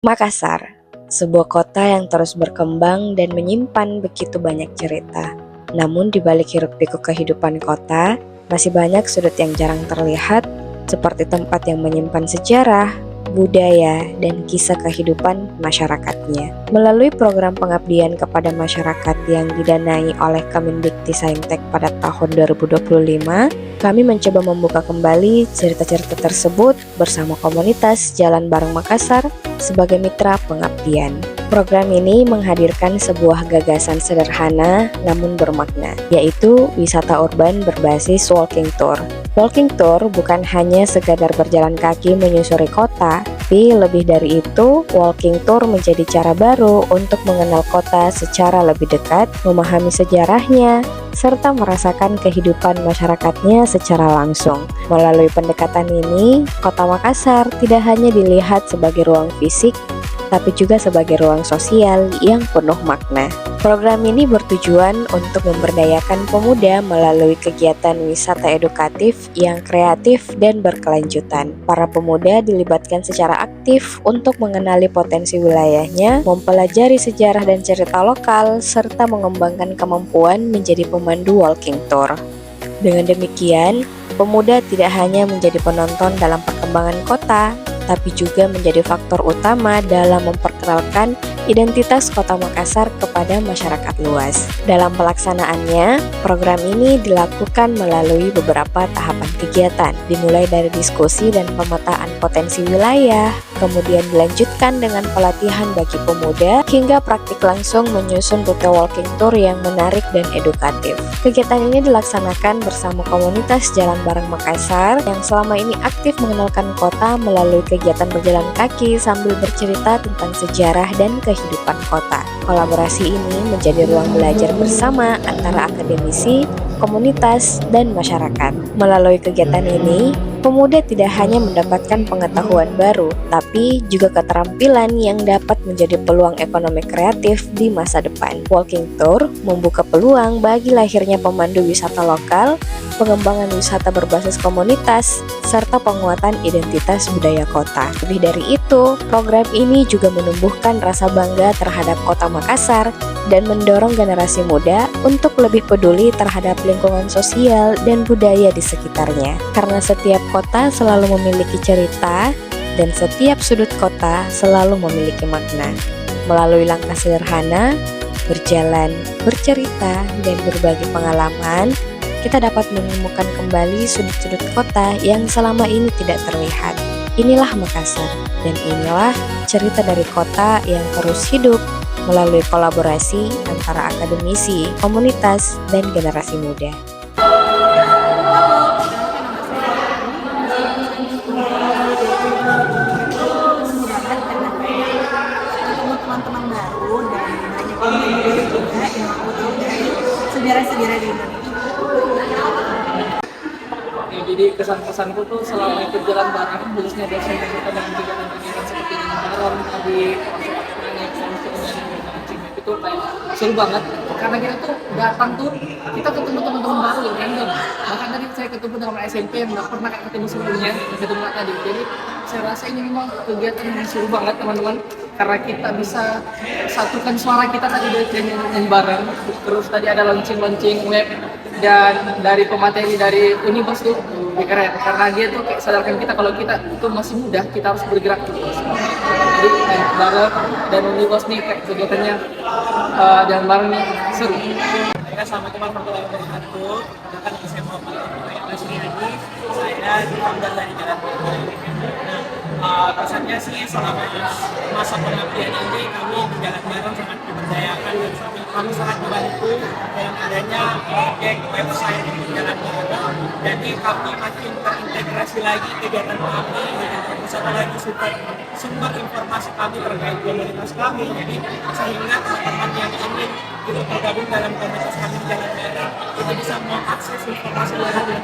Makassar, sebuah kota yang terus berkembang dan menyimpan begitu banyak cerita. Namun di balik hiruk-pikuk kehidupan kota, masih banyak sudut yang jarang terlihat, seperti tempat yang menyimpan sejarah, budaya, dan kisah kehidupan masyarakatnya. Melalui program pengabdian kepada masyarakat yang didanai oleh Kemendikti pada tahun 2025, kami mencoba membuka kembali cerita-cerita tersebut bersama komunitas Jalan Bareng Makassar sebagai mitra pengabdian. Program ini menghadirkan sebuah gagasan sederhana namun bermakna, yaitu wisata urban berbasis walking tour. Walking tour bukan hanya sekadar berjalan kaki menyusuri kota, tapi lebih dari itu, walking tour menjadi cara baru untuk mengenal kota secara lebih dekat, memahami sejarahnya, serta merasakan kehidupan masyarakatnya secara langsung. Melalui pendekatan ini, Kota Makassar tidak hanya dilihat sebagai ruang fisik, tapi juga sebagai ruang sosial yang penuh makna. Program ini bertujuan untuk memberdayakan pemuda melalui kegiatan wisata edukatif yang kreatif dan berkelanjutan. Para pemuda dilibatkan secara aktif untuk mengenali potensi wilayahnya, mempelajari sejarah dan cerita lokal, serta mengembangkan kemampuan menjadi pemandu walking tour. Dengan demikian, pemuda tidak hanya menjadi penonton dalam perkembangan kota, tapi juga menjadi faktor utama dalam memperkenalkan identitas Kota Makassar kepada masyarakat luas. Dalam pelaksanaannya, program ini dilakukan melalui beberapa tahapan kegiatan, dimulai dari diskusi dan pemetaan potensi wilayah, kemudian dilanjutkan dengan pelatihan bagi pemuda, hingga praktik langsung menyusun rute walking tour yang menarik dan edukatif. Kegiatan ini dilaksanakan bersama komunitas Jalan Bareng Makassar yang selama ini aktif mengenalkan kota melalui kegiatan berjalan kaki sambil bercerita tentang sejarah dan kehidupan kota. Kolaborasi ini menjadi ruang belajar bersama antara akademisi, komunitas, dan masyarakat. Melalui kegiatan ini, pemuda tidak hanya mendapatkan pengetahuan baru, tapi juga keterampilan yang dapat menjadi peluang ekonomi kreatif di masa depan. Walking tour membuka peluang bagi lahirnya pemandu wisata lokal, pengembangan wisata berbasis komunitas, serta penguatan identitas budaya kota. Lebih dari itu, program ini juga menumbuhkan rasa bangga terhadap Kota Makassar dan mendorong generasi muda untuk lebih peduli terhadap lingkungan sosial dan budaya di sekitarnya. Karena setiap kota selalu memiliki cerita dan setiap sudut kota selalu memiliki makna. Melalui langkah sederhana, berjalan, bercerita, dan berbagi pengalaman, kita dapat menemukan kembali sudut-sudut kota yang selama ini tidak terlihat. Inilah Makassar, dan inilah cerita dari kota yang terus hidup melalui kolaborasi antara akademisi, komunitas, dan generasi muda. Ketemu teman-teman baru dan banyak komunitas juga yang aku tahu dari sejarah-sejarah di Indonesia. Ya, jadi kesan-kesanku tuh selama ikut jalan bareng, khususnya dosen dan kita dengan kegiatan-kegiatan seperti ini bareng tadi itu kayak seru banget karena kita tuh datang tuh kita ketemu teman-teman baru loh random, bahkan tadi saya ketemu dengan SMP yang nggak pernah ketemu sebelumnya, ketemu tadi. Jadi saya rasa ini memang kegiatan yang seru banget teman-teman, karena kita bisa satukan suara kita tadi dari nyanyi bareng. Terus tadi ada launching web dan dari pemateri dari Unibos tuh keren, karena dia tuh kayak sadarkan kita kalau kita itu masih muda, kita harus bergerak terus. Jadi bareng dan Unibos nih kayak kegiatannya dan bareng nih seru. Saya sama teman-teman dari aku, bahkan saya mau ini, saya di founder dari Jalan Bareng. Pesannya sih selama masa pengabdian ini kami di Jalan Bareng sangat diberdayakan dan kami sangat dibantu dengan adanya proyek website Jalan Bareng. Jadi kami makin terintegrasi lagi kegiatan kami dengan satu lagi sumber informasi kami terkait komunitas kami. Jadi sehingga teman-teman yang ingin itu tergabung dalam komunitas kami di Jalan Bareng itu bisa mengakses informasi dari